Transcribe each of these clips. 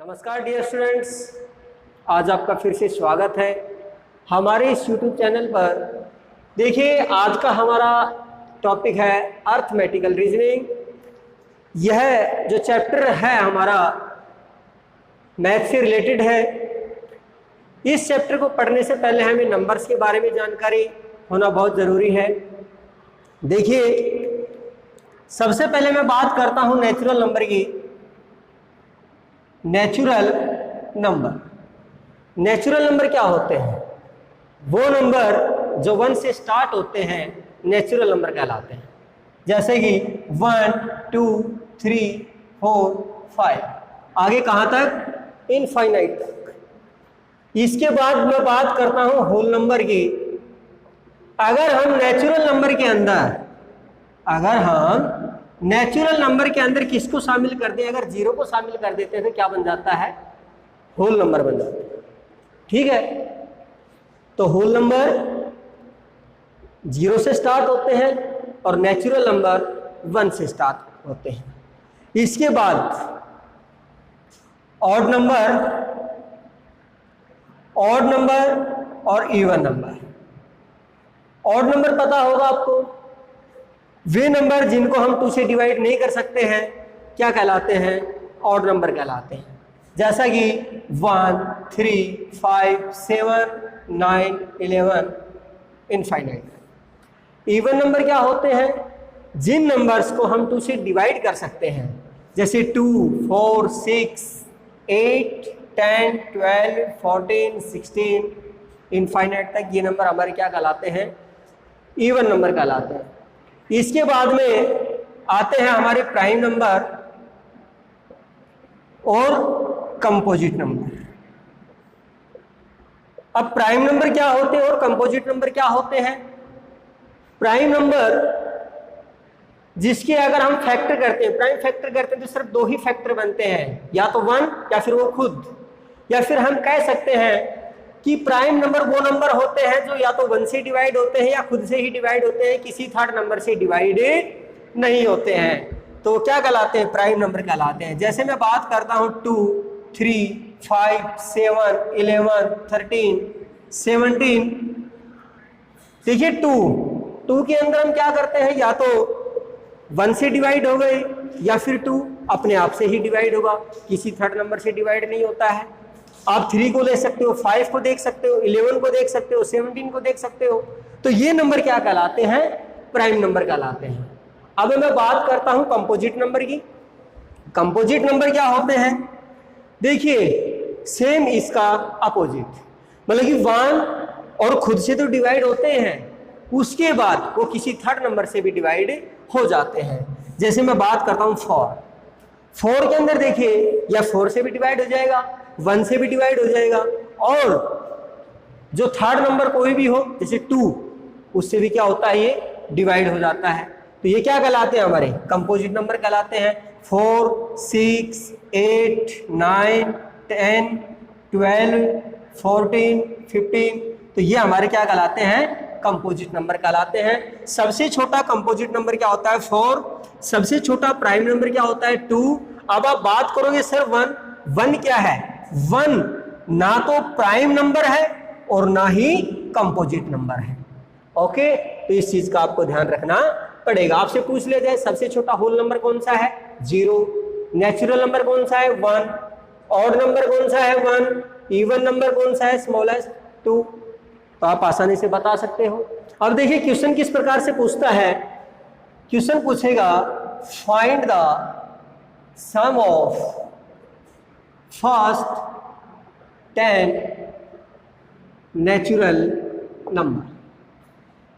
नमस्कार dear students, आज आपका फिर से स्वागत है हमारे इस यूट्यूब चैनल पर। देखिए, आज का हमारा टॉपिक है अर्थमेटिकल रीजनिंग। यह जो चैप्टर है हमारा मैथ से रिलेटेड है। इस चैप्टर को पढ़ने से पहले हमें नंबर्स के बारे में जानकारी होना बहुत ज़रूरी है। देखिए, सबसे पहले मैं बात करता हूँ नेचुरल नंबर की। नेचुरल नंबर क्या होते हैं? वो नंबर जो 1 से स्टार्ट होते हैं नेचुरल नंबर कहलाते हैं। जैसे कि 1, 2, 3, 4, 5, आगे कहाँ तक? इनफाइनाइट तक। इसके बाद मैं बात करता हूँ होल नंबर की। अगर हम नेचुरल नंबर के अंदर किसको शामिल कर दें? अगर 0 को शामिल कर देते हैं तो क्या बन जाता है? होल नंबर बन जाता है। ठीक है, तो होल नंबर 0 से स्टार्ट होते हैं और नेचुरल नंबर 1 से स्टार्ट होते हैं। इसके बाद ऑड नंबर और इवन नंबर। ऑड नंबर पता होगा आपको, वे नंबर जिनको हम 2 से डिवाइड नहीं कर सकते हैं क्या कहलाते हैं? ऑड नंबर कहलाते हैं। जैसा कि 1, 3, 5, 7, 9, 11 इनफाइनाइट। इवन नंबर क्या होते हैं? जिन नंबर्स को हम 2 से डिवाइड कर सकते हैं, जैसे 2, 4, 6, 8, 10, 12, 14, 16 इनफाइनाइट तक ये नंबर हमारे क्या कहलाते हैं? इवन नंबर कहलाते हैं। इसके बाद में आते हैं हमारे प्राइम नंबर और कंपोजिट नंबर। अब प्राइम नंबर क्या होते हैं और कंपोजिट नंबर क्या होते हैं? प्राइम नंबर जिसके अगर हम फैक्टर करते हैं, प्राइम फैक्टर करते हैं, तो सिर्फ 2 ही फैक्टर बनते हैं, या तो 1 या फिर वो खुद, या फिर हम कह सकते हैं कि प्राइम नंबर वो नंबर होते हैं जो या तो 1 से डिवाइड होते हैं या खुद से ही डिवाइड होते हैं, किसी थर्ड नंबर से डिवाइड नहीं होते हैं। तो क्या कहलाते हैं? प्राइम नंबर कहलाते हैं। जैसे मैं बात करता हूं 2, 3, 5, 7, 11, 13, 17। देखिए, 2 के अंदर हम क्या करते हैं? या तो 1 से डिवाइड हो गए या फिर 2 अपने आप से ही डिवाइड होगा, किसी थर्ड नंबर से डिवाइड नहीं होता है। आप 3 को ले सकते हो, 5 को देख सकते हो, 11 को देख सकते हो, 17 को देख सकते हो। तो ये नंबर क्या कहलाते हैं? प्राइम नंबर कहलाते हैं। अब मैं बात करता हूं कंपोजिट नंबर की। कंपोजिट नंबर क्या होते हैं? देखिए, सेम इसका अपोजिट, मतलब कि 1 और खुद से तो डिवाइड होते हैं, उसके बाद वो किसी थर्ड नंबर से भी डिवाइड हो जाते हैं। जैसे मैं बात करता हूं 4 के अंदर देखिए, या 4 से भी डिवाइड हो जाएगा, 1 से भी डिवाइड हो जाएगा, और जो थर्ड नंबर कोई भी हो जैसे 2, उससे भी क्या होता है? ये डिवाइड हो जाता है। तो ये क्या कहलाते हैं? हमारे कंपोजिट नंबर कहलाते हैं। 4, 6, 8, 9, 10, 12, 14, 15, तो ये हमारे क्या कहलाते हैं? कंपोजिट नंबर कहलाते हैं। सबसे छोटा कंपोजिट नंबर क्या होता है? 4। सबसे छोटा प्राइम नंबर क्या होता है? 2। अब आप बात करोगे सर 1 क्या है? 1 ना तो प्राइम नंबर है और ना ही कंपोजिट नंबर है। ओके, तो इस चीज का आपको ध्यान रखना पड़ेगा। आपसे पूछ ले जाए सबसे छोटा होल नंबर कौन सा है? 0। नेचुरल नंबर कौन सा है? 1। ऑड नंबर कौन सा है? 1। इवन नंबर कौन सा है? स्मॉलेस्ट 2। तो आप आसानी से बता सकते हो। अब देखिए, क्वेश्चन किस प्रकार से पूछता है। क्वेश्चन पूछेगा find the sum of first 10 natural number.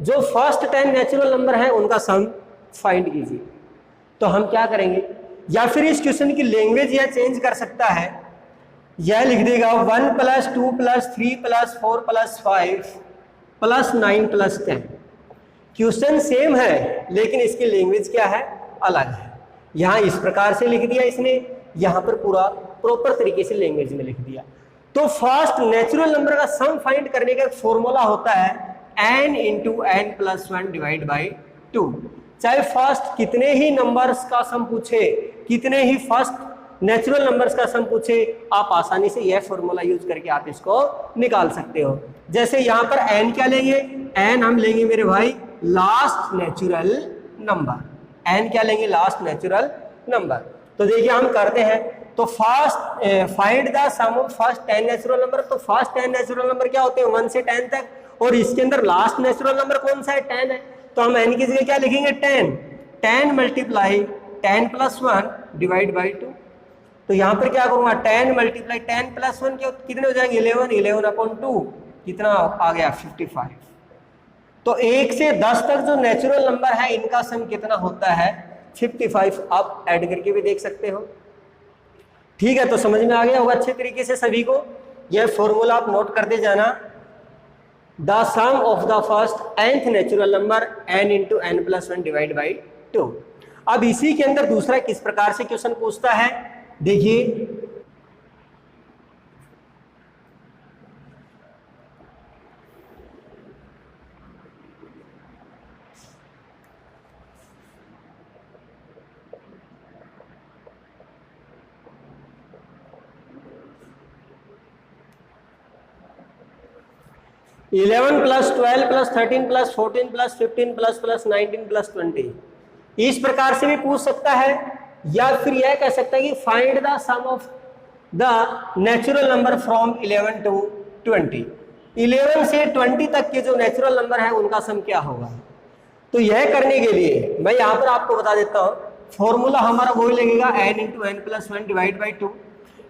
जो फर्स्ट 10 नेचुरल नंबर है उनका सम फाइंड कीजिए। तो हम क्या करेंगे? या फिर इस क्वेश्चन की लैंग्वेज यह चेंज कर सकता है, यह लिख देगा 1 + 2 + 3 + 4 + 5 + 9 + 10। क्वेश्चन सेम है लेकिन इसकी लैंग्वेज क्या है? अलग है। यहाँ इस प्रकार से लिख दिया इसने, यहाँ पर पूरा प्रॉपर तरीके से लैंग्वेज में लिख दिया। तो फर्स्ट नेचुरल नंबर का सम फाइंड करने का फॉर्मूला होता है n × n + 1 / 2। चाहे फर्स्ट कितने ही नंबर्स का सम पूछे, कितने ही फर्स्ट नेचुरल नंबर्स का सम पूछे, आप आसानी से यह फॉर्मूला यूज करके आप इसको निकाल सकते हो। जैसे यहाँ पर n क्या लेंगे, n हम लेंगे मेरे भाई लास्ट नेचुरल नंबर, n क्या लेंगे लास्ट नेचुरल नंबर। तो देखिए हम करते हैं, तो first find the sum of first 10 natural number. तो फर्स्ट 10 नेचुरल नंबर क्या होते हैं 1 से 10 तक, और इसके अंदर लास्ट नेचुरल नंबर कौन सा है 10 है, तो हम n की जगह क्या लिखेंगे 10, 10 मल्टीप्लाई 10 प्लस 1 डिवाइड बाई 2। तो यहाँ पर क्या करूंगा 10 मल्टीप्लाई 10 प्लस 1 के कितने हो जाएंगे 11, 11 अपॉन 2 कितना आ गया 55। तो 1 से 10 तक जो नेचुरल नंबर है इनका सम कितना होता है 55। आप ऐड करके भी देख सकते हो। ठीक है, तो समझ में आ गया होगा अच्छे तरीके से सभी को। यह फॉर्मूला आप नोट करते जाना, the sum of the first nth natural number n into n plus 1 divide by 2। अब इसी के अंदर दूसरा किस प्रकार से क्वेश्चन पूछता है, देखिए 11 plus 12 plus 13 plus 14 plus 15 plus plus 19 plus 20, इस प्रकार से भी पूछ सकता है, या फिर यह कह सकता है कि find the sum of the natural number from 11 to 20। 11 से 20 तक के जो नेचुरल नंबर है उनका सम क्या होगा। तो यह करने के लिए मैं यहाँ पर आपको बता देता हूँ, फॉर्मूला हमारा वही लगेगा n into n plus 1 divide by 2।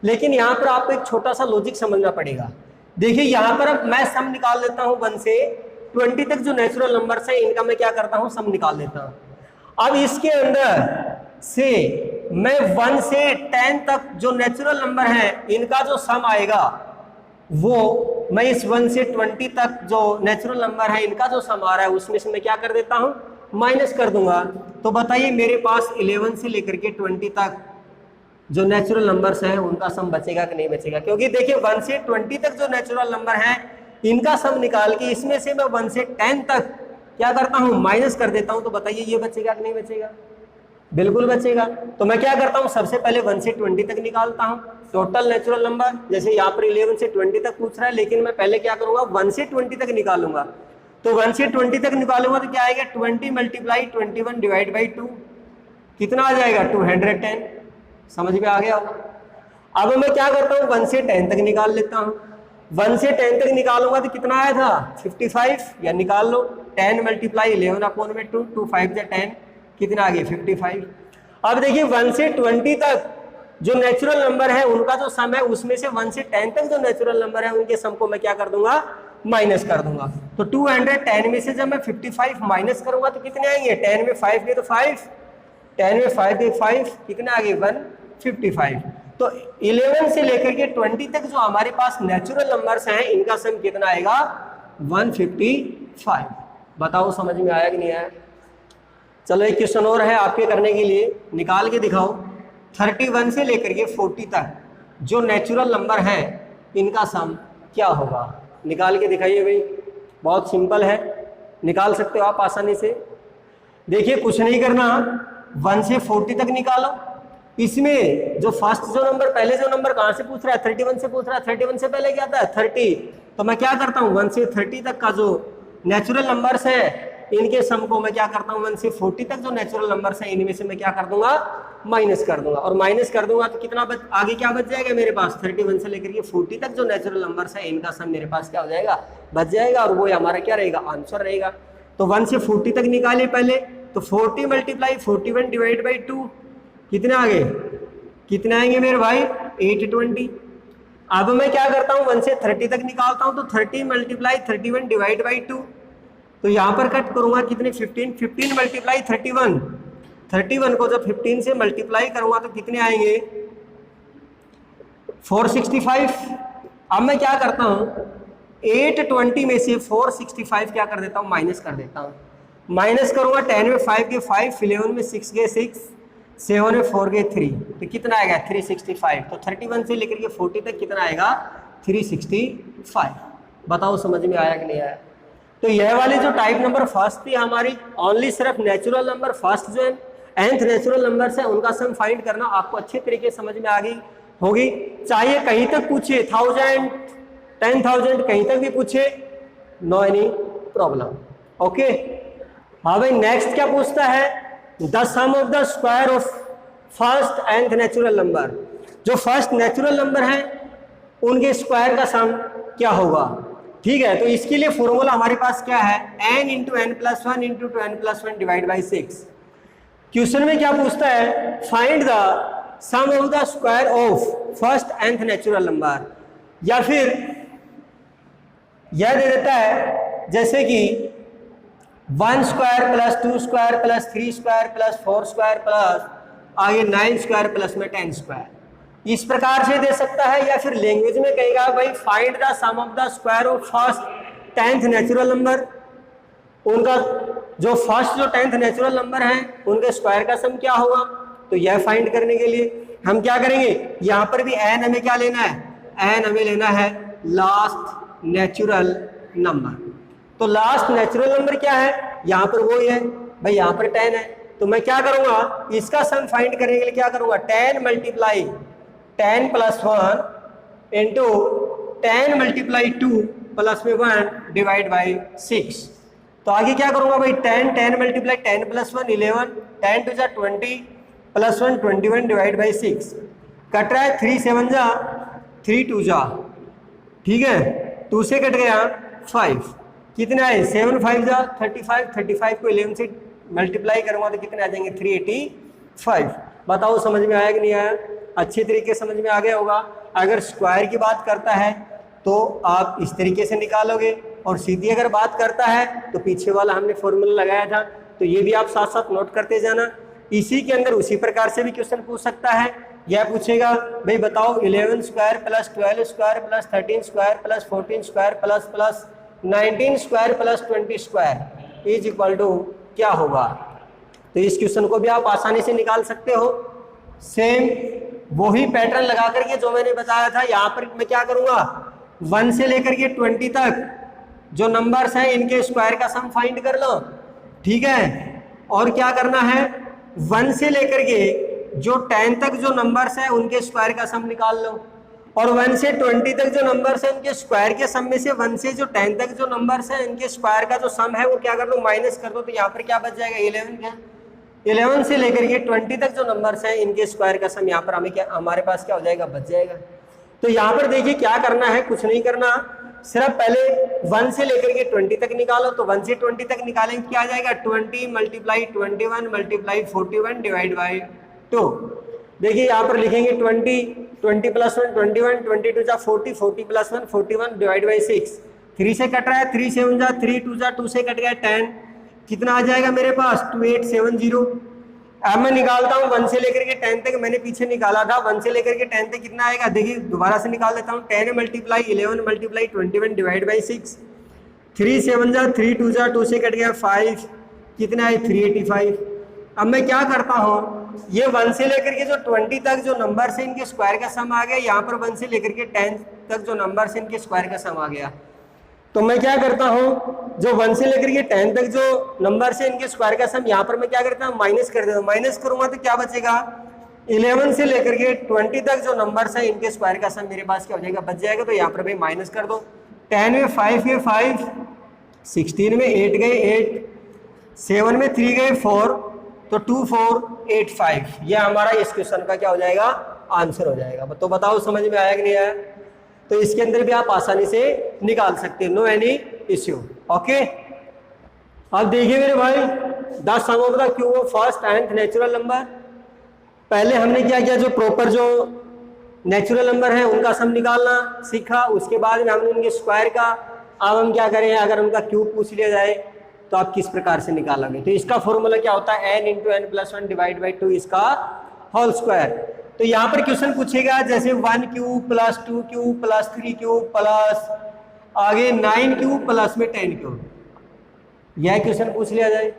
लेकिन यहाँ पर आपको एक छोटा सा लॉजिक समझना पड़ेगा। देखिए यहाँ पर अब मैं सम निकाल लेता हूँ 1 से 20 तक जो नेचुरल नंबर्स है इनका मैं क्या करता हूँ सम निकाल लेता हूँ। अब इसके अंदर से मैं 1 से 10 तक जो नेचुरल नंबर है इनका जो सम आएगा वो मैं इस 1 से 20 तक जो नेचुरल नंबर है इनका जो सम आ रहा है उसमें से मैं क्या कर देता हूँ माइनस कर दूंगा। तो बताइए मेरे पास 11 से लेकर के 20 तक जो नेचुरल नंबर्स हैं उनका सम बचेगा कि नहीं बचेगा, क्योंकि देखिए 1 से 20 तक जो नेचुरल नंबर है इनका सम निकाल के इसमें से मैं 1 से 10 तक क्या करता हूं माइनस कर देता हूं। तो बताइए ये बचेगा कि नहीं बचेगा, बिल्कुल बचेगा। तो मैं क्या करता हूं सबसे पहले 1 से 20 तक निकालता हूं टोटल नेचुरल नंबर। जैसे यहाँ पर 11 से 20 तक पूछ रहा है, लेकिन मैं पहले क्या करूंगा 1 से 20 तक निकालूंगा। तो 1 से 20 तक निकालूंगा तो क्या आएगा 20 मल्टीप्लाई 21 डिवाइड बाई 2 कितना आ जाएगा 210। समझ में आ गया होगा। अब मैं क्या करता हूँ 1 से 10 तक निकाल लेता हूँ। 1 से 10 तक निकालूंगा तो कितना आया था 55, या निकाल लो 10 मल्टीप्लाई 11 अपॉन में 2, 2 5 से 10 कितना आ गया 55। अब देखिए 1 से 20 तक जो नेचुरल नंबर है उनका जो सम है उसमें से 1 से 10 तक जो नेचुरल नंबर है उनके सम को मैं क्या कर दूंगा माइनस कर दूंगा। तो 210 में से जब मैं 55 माइनस करूंगा तो कितने आएंगे 10 में 5 गए तो 5, 10 में 5 गए 5 कितने आ गए 155। तो 11 से लेकर के 20 तक जो हमारे पास नेचुरल नंबर्स हैं इनका सम कितना आएगा 155। बताओ समझ में आया कि नहीं आया। चलो एक क्वेश्चन और है आपके करने के लिए, निकाल के दिखाओ 31 से लेकर के 40 तक जो नेचुरल नंबर है इनका सम क्या होगा। निकाल के दिखाइए भाई, बहुत सिंपल है, निकाल सकते हो आप आसानी से। देखिए कुछ नहीं करना, 1 से 40 तक निकालो। इसमें जो फर्स्ट जो नंबर पहले जो नंबर कहां से पूछ रहा है 31 से पूछ रहा है, 31 से पहले क्या था 30। तो मैं क्या करता हूं 1 से 30 तक का जो नेचुरल नंबर्स है इनके सम को मैं क्या करता हूं 1 से 40 तक जो नेचुरल नंबर्स है इनमें से मैं क्या कर दूंगा माइनस कर दूंगा। और माइनस कर दूंगा तो कितना आगे क्या बच जाएगा मेरे पास 31 से लेकर के 40 तक जो नेचुरल नंबर्स है इनका सम मेरे पास क्या हो जाएगा बच जाएगा, और वो हमारा क्या रहेगा आंसर रहेगा। तो 1 से 40 तक निकाले पहले, तो 40 मल्टीप्लाई 41 डिवाइड बाई 2 कितने आ गए, कितने आएंगे मेरे भाई 820। अब मैं क्या करता हूँ 1 से 30 तक निकालता हूँ, तो 30 मल्टीप्लाई 31 डिवाइड बाई 2, तो यहाँ पर कट करूंगा कितने 15, 15 मल्टीप्लाई 31, 31 को जब 15 से मल्टीप्लाई करूंगा तो कितने आएंगे 465। अब मैं क्या करता हूँ 820 में से 465 क्या कर देता हूँ माइनस कर देता हूँ। माइनस करूंगा 10 में 5 के 5, 11 में 6 के 6, 7 में 4 के 3, तो कितना आएगा 365। तो 31 से लेकर के 40 तक कितना आएगा 365। बताओ समझ में आया कि नहीं आया। तो यह वाली जो टाइप नंबर फर्स्ट थी हमारी ओनली सिर्फ नेचुरल नंबर फर्स्ट जो है nth नेचुरल नंबर से उनका सम फाइंड करना आपको अच्छे तरीके से समझ में आ गई होगी। चाहिए कहीं तक पूछे 1000 10,000 कहीं तक भी पूछे, नो एनी प्रॉब्लम। ओके, हाँ भाई नेक्स्ट क्या पूछता है, the sum of the square of first nth natural number, जो फर्स्ट नेचुरल नंबर है उनके स्क्वायर का सम क्या होगा। ठीक है, तो इसके लिए फॉर्मूला हमारे पास क्या है, n into n plus one into two n plus one divide by 6। Question में क्या पूछता है, find the sum of the square of first nth natural number, या फिर यह दे देता है जैसे कि 1 square plus 2 square plus 3 square plus 4 square plus आगे 9 स्क्वायर प्लस में 10 स्क्वायर, इस प्रकार से दे सकता है। या फिर लैंग्वेज में कहेगा भाई find the sum of the square of first 10th natural number, उनका जो फर्स्ट जो 10th नेचुरल नंबर है उनके स्क्वायर का सम क्या होगा। तो यह फाइंड करने के लिए हम क्या करेंगे, यहां पर भी n हमें क्या लेना है, n हमें लेना है लास्ट नेचुरल नंबर। तो लास्ट नेचुरल नंबर क्या है, यहां पर वो ही है भाई, यहां पर 10 है। तो मैं क्या करूंगा, इसका सम फाइंड करने के लिए क्या करूंगा, 10 multiply 10 plus 1 into 10 multiply 2 plus में 1 डिवाइड बाई 6। तो आगे क्या करूंगा भाई, 10 मल्टीप्लाई 10 प्लस 1 11, 10 टू जा 20 प्लस 1 21 डिवाइड बाई 6, कट रहा है 3 7 जा 3 2 जा, ठीक है 2 से कट गया 5, कितना है 7 5 जा 35, 35 को 11 से मल्टीप्लाई करूंगा तो कितने आ जाएंगे 385। बताओ समझ में आया कि नहीं आया, अच्छी तरीके समझ में आ गया होगा। अगर स्क्वायर की बात करता है तो आप इस तरीके से निकालोगे, और सीधी अगर बात करता है तो पीछे वाला हमने फॉर्मूला लगाया था, तो ये भी आप साथ साथ नोट करते जाना। इसी के अंदर उसी प्रकार से भी क्वेश्चन पूछ सकता है। यह पूछेगा भाई बताओ 11 square plus 12 square plus 13 square plus 14 square plus plus 19 square plus 20 square is equal to क्या होगा। तो इस क्वेश्चन को भी आप आसानी से निकाल सकते हो। सेम वही पैटर्न लगा करके जो मैंने बताया था, यहाँ पर मैं क्या करूंगा 1 से लेकर के 20 तक जो नंबर्स हैं इनके स्क्वायर का सम फाइंड कर लो, ठीक है। और क्या करना है 1 से लेकर के जो 10 तक जो नंबर्स हैं उनके स्क्वायर का सम निकाल लो, और 1 से 20 तक जो नंबर्स हैं उनके स्क्वायर के सम में से 1 से जो 10 तक जो नंबर्स हैं इनके स्क्वायर का जो सम है वो क्या कर दो माइनस कर दो। तो यहाँ पर क्या बच जाएगा 11 क्या, 11 से लेकर के 20 तक जो नंबर्स हैं इनके स्क्वायर का सम यहाँ पर हमें क्या हमारे पास क्या हो जाएगा बच जाएगा। तो यहाँ पर देखिए क्या करना है, कुछ नहीं करना, सिर्फ पहले 1 से लेकर के 20 तक निकालो। तो 1 से 20 तक निकालेंगे क्या आ जाएगा 20 मल्टीप्लाई 21 मल्टीप्लाई 41 डिवाइड बाई 2। देखिए यहाँ पर लिखेंगे 20 प्लस 1 21, 22 जा 40, 40 प्लस 1 41 डिवाइड बाई 6। 3 से कट रहा है 3 7 जा 3 2 जा 2 से कट गया 10, कितना आ जाएगा मेरे पास 2870। अब मैं निकालता हूँ 1 से लेकर के 10 तक, मैंने पीछे निकाला था 1 से लेकर के 10 तक कितना आएगा, देखिए दोबारा से निकाल देता हूँ 10 मल्टीप्लाई 11 मल्टीप्लाई 21 डिवाइड बाई 6। 3 7 जा 3 2 जा 2 से कट गया 5, कितना है 385। अब मैं क्या करता हूँ ये 1 से लेकर के जो 20 तक जो नंबर से इनके स्क्वायर का सम आ गया, यहाँ पर 1 से लेकर के 10 तक जो नंबर से इनके स्क्वायर का सम आ गया। तो मैं क्या करता हूँ जो 1 से लेकर के 10 तक जो नंबर से इनके स्क्वायर का सम यहाँ पर मैं क्या करता हूँ माइनस कर देता हूँ। माइनस करूंगा तो क्या बचेगा 11 से लेकर के 20 तक जो नंबर्स है इनके स्क्वायर का सम मेरे पास क्या हो जाएगा बच जाएगा। तो यहाँ पर भाई माइनस कर दो, 10 में 5 गए 5, 16 में 8 गए 8, 7 में 3 गए 4, तो 2485 ये हमारा इस क्वेश्चन का क्या हो जाएगा आंसर हो जाएगा। तो बताओ समझ में आया कि नहीं आया। तो इसके अंदर भी आप आसानी से निकाल सकते हैं, नो एनी इश्यू। ओके, अब देखिए मेरे भाई the sum of the cube of first nth natural number. पहले हमने क्या किया, जो प्रॉपर जो नेचुरल नंबर है उनका सम निकालना सीखा, उसके बाद में हमने उनके स्क्वायर का। अब हम क्या करें, अगर उनका क्यूब पूछ लिया जाए तो आप किस प्रकार से निकालोगे। तो इसका फॉर्मूला क्या होता है n into n plus 1 divide by 2 इसका होल स्क्वायर। तो यहाँ पर क्वेश्चन पूछेगा जैसे 1 cube plus 2 cube plus 3 cube plus आगे 9 क्यूब प्लस में 10 क्यूब, यह क्वेश्चन पूछ लिया जाए।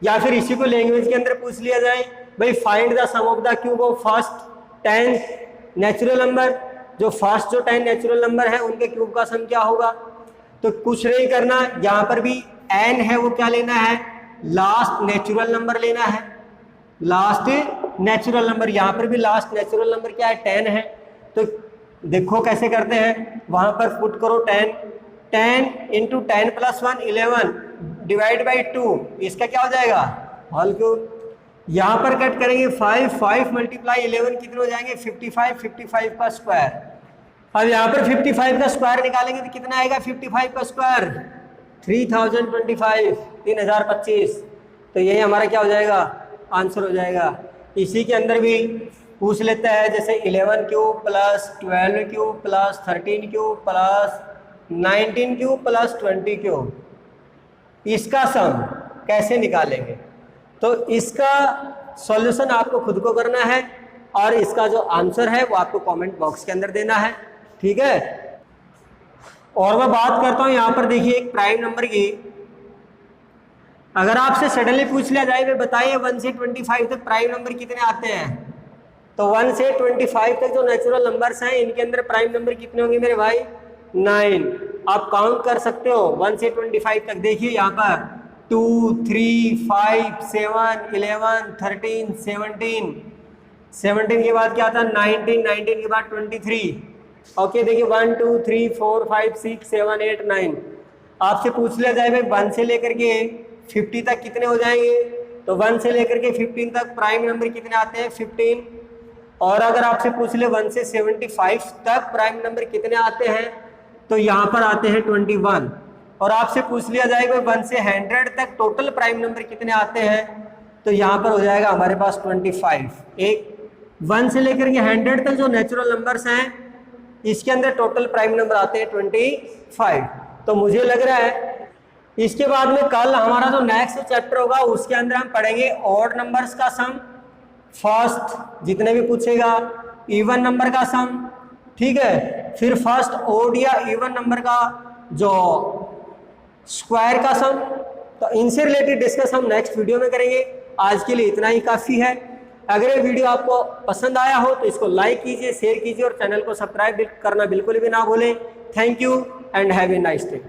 या फिर इसी को लैंग्वेज के अंदर पूछ लिया जाए भाई find the sum of the cube of first 10 natural number, जो फर्स्ट जो 10 नेचुरल नंबर है उनके क्यूब का सम क्या होगा। तो कुछ नहीं करना, यहाँ पर भी n है वो क्या लेना है लास्ट नेचुरल नंबर लेना है। लास्ट नेचुरल नंबर, यहाँ पर भी लास्ट नेचुरल नंबर क्या है 10 है। तो देखो कैसे करते हैं, वहां पर पुट करो 10, 10 इंटू 10 प्लस 1 11 डिवाइड बाई 2, इसका क्या हो जाएगा होल क्यूब। यहाँ पर कट करेंगे 5, 5 मल्टीप्लाई 11 कितने हो जाएंगे 55, 55 का स्क्वायर। अब यहाँ पर 55 का स्क्वायर निकालेंगे तो कितना आएगा 55 का स्क्वायर 3025, 3025। तो यही हमारा क्या हो जाएगा आंसर हो जाएगा। इसी के अंदर भी पूछ लेता है जैसे 11 cube plus 12 cube plus 13 cube plus 19 cube plus 20 cube, इसका सम कैसे निकालेंगे। तो इसका सॉल्यूशन आपको खुद को करना है और इसका जो आंसर है वो आपको कमेंट बॉक्स के अंदर देना है, ठीक है। और मैं बात करता हूं यहाँ पर देखिए एक प्राइम नंबर की, अगर आपसे सडनली पूछ लिया जाए वे बताइए 1 से 25 तक प्राइम नंबर कितने आते हैं, तो 1 से 25 तक जो नेचुरल नंबर्स हैं इनके अंदर प्राइम नंबर कितने होंगे मेरे भाई 9। आप काउंट कर सकते हो 1 से 25 तक। देखिए यहाँ पर 2, 3, 5, 7, 11, 13, 17, 17 के बाद क्या था 19, 19 के बाद 23। ओके देखिए 1, 2, 3, 4, 5, 6, 7, 8, 9। आपसे पूछ लिया जाए भाई 1 से लेकर के 50 तक कितने हो जाएंगे, तो 1 से लेकर के 15 तक प्राइम नंबर कितने आते हैं 15। और अगर आपसे पूछ ले 1 से 75 तक प्राइम नंबर कितने आते हैं, तो यहाँ पर आते हैं 21। और आपसे पूछ लिया जाएगा 1 से 100 तक टोटल प्राइम नंबर कितने आते हैं, तो यहाँ पर हो जाएगा हमारे पास 25। एक 1 से लेकर के 100 तक जो नेचुरल नंबर्स हैं इसके अंदर टोटल प्राइम नंबर आते हैं 25। तो मुझे लग रहा है इसके बाद में कल हमारा जो नेक्स्ट चैप्टर होगा उसके अंदर हम पढ़ेंगे ऑड नंबर्स का सम, फर्स्ट जितने भी पूछेगा, इवन नंबर का सम, ठीक है, फिर फर्स्ट ऑड या इवन नंबर का जो स्क्वायर का सम। तो इनसे रिलेटेड डिस्कस हम नेक्स्ट वीडियो में करेंगे। आज के लिए इतना ही काफ़ी है। अगर ये वीडियो आपको पसंद आया हो तो इसको लाइक कीजिए, शेयर कीजिए और चैनल को सब्सक्राइब करना बिल्कुल भी ना भूलें। Thank you and have a nice day.